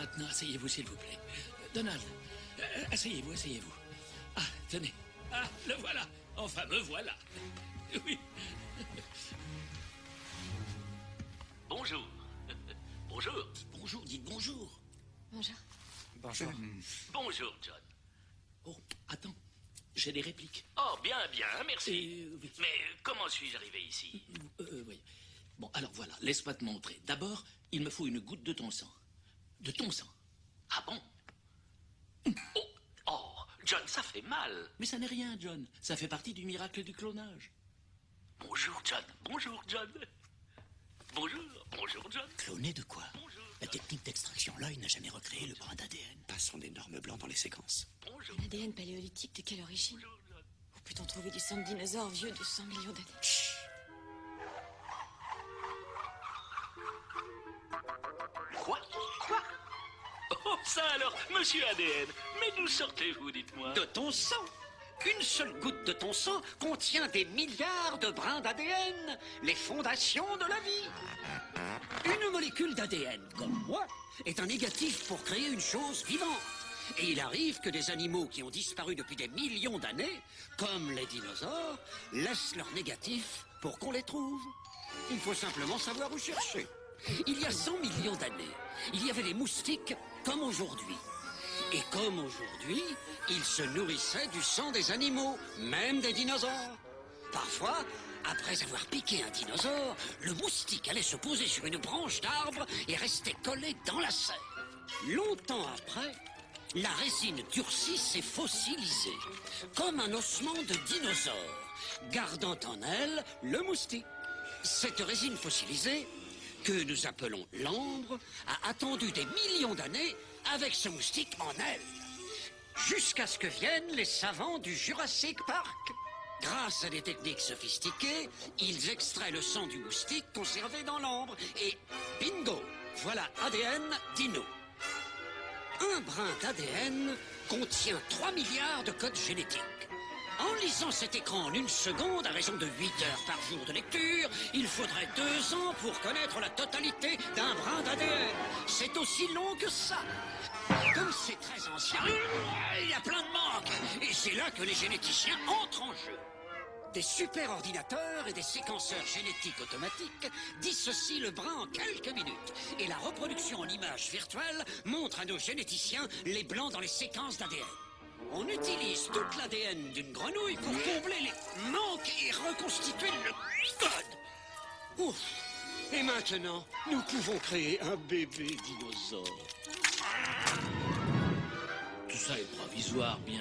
maintenant, asseyez-vous, s'il vous plaît. Donald, asseyez-vous, asseyez-vous. Ah, tenez. Ah, le voilà. Enfin, me voilà. Oui. Bonjour. Bonjour. Bonjour, dites bonjour. Bonjour. Bonjour. Bonjour, John. Oh, attends. J'ai des répliques. Oh, bien, bien, merci. Oui. Mais comment suis-je arrivé ici? Oui. Bon, alors voilà, laisse-moi te montrer. D'abord, il me faut une goutte de ton sang. De ton sang. Ah bon? Oh, oh, John, ça fait mal. Mais ça n'est rien, John. Ça fait partie du miracle du clonage. Bonjour, John. Bonjour, John. Bonjour, bonjour, John. Cloné de quoi? Bonjour. La technique d'extraction Loy n'a jamais recréé le brin d'ADN. Pas son énorme blanc dans les séquences. Bonjour. Un ADN paléolithique de quelle origine? Bonjour, John. Où peut-on trouver du sang de dinosaures vieux de 100 millions d'années? Chut. Quoi? Oh, ça alors, monsieur ADN. Mais d'où sortez-vous, dites-moi? De ton sang. Une seule goutte de ton sang contient des milliards de brins d'ADN, les fondations de la vie. Une molécule d'ADN, comme moi, est un négatif pour créer une chose vivante. Et il arrive que des animaux qui ont disparu depuis des millions d'années, comme les dinosaures, laissent leur négatif pour qu'on les trouve. Il faut simplement savoir où chercher. Il y a 100 millions d'années, il y avait des moustiques comme aujourd'hui. Et comme aujourd'hui, ils se nourrissaient du sang des animaux, même des dinosaures. Parfois, après avoir piqué un dinosaure, le moustique allait se poser sur une branche d'arbre et restait collé dans la serre. Longtemps après, la résine durcie s'est fossilisée, comme un ossement de dinosaure, gardant en elle le moustique. Cette résine fossilisée, que nous appelons l'ambre, a attendu des millions d'années avec ce moustique en elle. Jusqu'à ce que viennent les savants du Jurassic Park. Grâce à des techniques sophistiquées, ils extraient le sang du moustique conservé dans l'ambre. Et bingo, voilà ADN dino. Un brin d'ADN contient 3 milliards de codes génétiques. En lisant cet écran en 1 seconde, à raison de 8 heures par jour de lecture, il faudrait 2 ans pour connaître la totalité d'un brin d'ADN. C'est aussi long que ça. Comme c'est très ancien, il y a plein de manques. Et c'est là que les généticiens entrent en jeu. Des superordinateurs et des séquenceurs génétiques automatiques dissocient le brin en quelques minutes. Et la reproduction en images virtuelles montre à nos généticiens les blancs dans les séquences d'ADN. On utilise toute l'ADN d'une grenouille pour combler les manques et reconstituer le code. Ouf. Et maintenant, nous pouvons créer un bébé dinosaure. Tout ça est provisoire, bien